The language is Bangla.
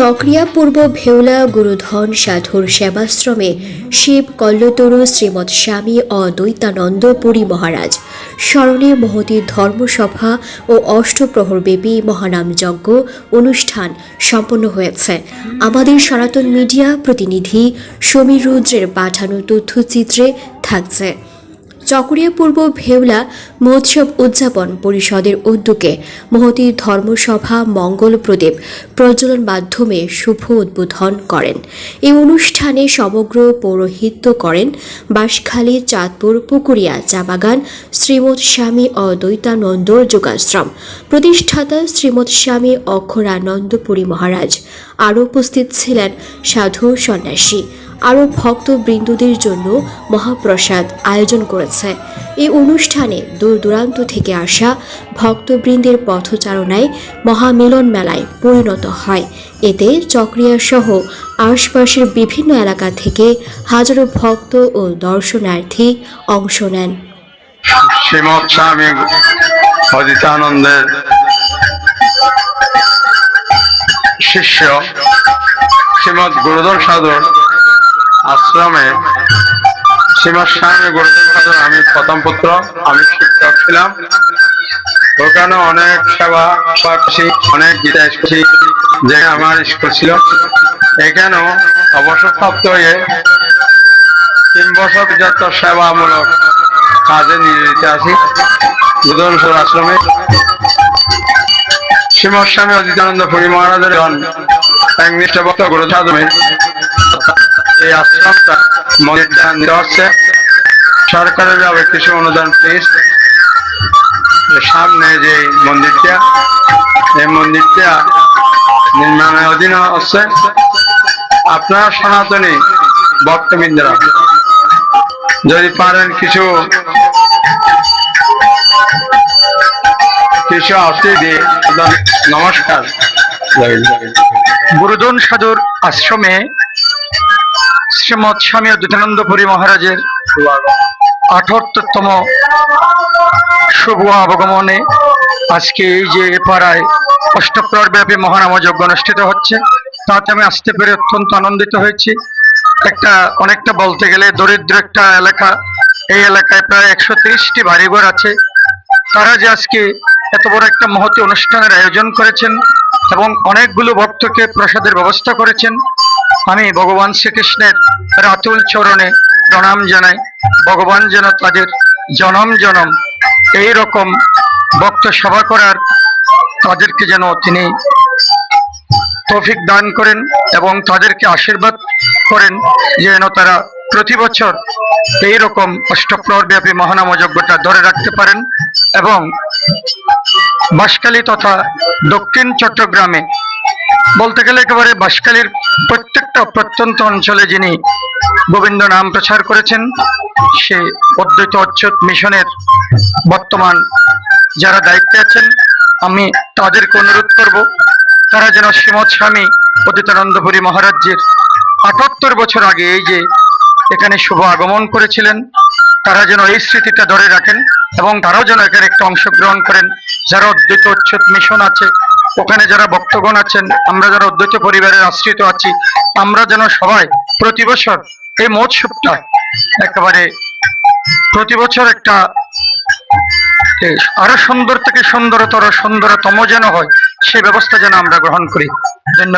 চক্রিয়া পূর্ব ভেউলা গুরুধন সাধুর সেবাশ্রমে শিব কল্লতরু শ্রীমৎ স্বামী অদ্বৈতানন্দ পুরী মহারাজ স্মরণে মহতী ধর্মসভা ও অষ্টপ্রহরব্যাপী মহানাম যজ্ঞ অনুষ্ঠান সম্পন্ন হয়েছে। আমাদের সনাতন মিডিয়া প্রতিনিধি সমীর রুদ্রের পাঠানো তথ্যচিত্রে থাকছে। চকরিয়া পূর্ব ভেউলা মহোৎসব উদযাপন পরিষদের উদ্যোগে মহতী ধর্মসভা মঙ্গল প্রদীপ প্রজ্বলন মাধ্যমে শুভ উদ্বোধন করেন। এই অনুষ্ঠানে সমগ্র পৌরোহিত্য করেন বাঁশখালী চাঁদপুর পুকুরিয়া চা বাগান শ্রীমৎ স্বামী অদ্বৈতানন্দ যোগাশ্রম প্রতিষ্ঠাতা শ্রীমৎ স্বামী অক্ষরানন্দ পুরী মহারাজ। আরও উপস্থিত ছিলেন সাধু সন্ন্যাসী। আরও ভক্তবৃন্দদের জন্য মহাপ্রসাদ আয়োজন করেছে। এই অনুষ্ঠানে দূর দূরান্ত থেকে আসা ভক্তবৃন্দের পথচারণায় মহামিলন মেলায় পরিণত হয়। এতে চক্রিয়া সহ আশপাশের বিভিন্ন এলাকা থেকে হাজারো ভক্ত ও দর্শনার্থী অংশ নেন। শ্রীমৎ স্বামী অদ্বৈতানন্দের শিষ্য শ্রীমৎ গুরুধর সাধুর আশ্রমে শ্রীমৎ স্বামী গুরুধর সাধুর আমি প্রথম পুত্র, আমি শিক্ষক ছিলাম। ওখানে অনেক সেবা অনেক গীতা স্কুল যে আমার স্কুল ছিল। এখানেও অবসরপ্রাপ্ত হয়ে 3 বছর যত সেবামূলক কাজে নিয়োজিত আছি গুরুধর আশ্রমে। শ্রীমৎ স্বামী অদ্বৈতানন্দ পুরী মহারাজের একনিষ্ঠ ভক্ত গুরুধর সাধুমের এই আশ্রমটা মন্দিরটা দেওয়া হচ্ছে সরকারের ভাবে কিছু অনুদান পেয়েছে। সামনে যে মন্দিরটা, এই মন্দিরটা নির্মাণের অধীনে হচ্ছে। আপনারা সনাতনী ভক্তবৃন্দরা যদি পারেন কিছু অর্থ দিয়ে নমস্কার। গুরুধন সাধুর আশ্রমে শ্রীমৎ স্বামী অদ্বৈতানন্দ পুরী মহারাজের ৭৮তম শুভ আগমনে আজকে এই যে পাড়ায় অষ্টপ্রহরব্যাপী মহানাম যজ্ঞ অনুষ্ঠিত হচ্ছে, তাতে আমি আসতে পেরে অত্যন্ত আনন্দিত হয়েছি। অনেকটা বলতে গেলে দরিদ্র একটা এলাকা, এই এলাকায় প্রায় ১৩০টি বাড়িঘর আছে। তারা যে আজকে এত বড় একটা মহতী অনুষ্ঠানের আয়োজন করেছেন এবং অনেকগুলো ভক্তকে প্রসাদের ব্যবস্থা করেছেন, আমি ভগবান শ্রীকৃষ্ণের রাতুল চরণে প্রণাম জানাই। ভগবান যেন তাদের জনম জনম এই রকম ভক্ত সেবা করার তাদেরকে যেন তিনি তৌফিক দান করেন এবং তাদেরকে আশীর্বাদ করেন যেন তারা প্রতি বছর এইরকম অষ্টপ্রহরব্যাপী মহানাম যজ্ঞটা ধরে রাখতে পারেন। এবং বাঁশখালী তথা দক্ষিণ চট্টগ্রামে বলতে গেলে একেবারে বাঁশখালীর প্রত্যেকটা প্রত্যন্ত অঞ্চলে যিনি গোবিন্দ নাম প্রচার করেছেন, সে অদ্বৈত অচ্যুত মিশনের বর্তমান যারা দায়িত্বে আছেন, আমি তাদেরকে অনুরোধ করব তারা যেন শ্রীমৎ স্বামী অদ্বৈতানন্দ পুরী মহারাজের ৭৮ বছর আগে এই যে এখানে শুভ আগমন করেছিলেন, তারা যেন এই স্মৃতিটা ধরে রাখেন এবং তারাও যেন এখানে একটা অংশগ্রহণ করেন। যারা অদ্বৈত অচ্যুত মিশন আছে, ওখানে যারা ভক্তগণ আছেন, আমরা যারা অদ্বৈত পরিবারের আশ্রিত আছি, আমরা যেন সবাই প্রতি বছর এই মহোৎসবটা একেবারে প্রতি বছর একটা আরো সুন্দর থেকে সুন্দরতম যেন হয়, সেই ব্যবস্থা যেন আমরা গ্রহণ করি। ধন্যবাদ।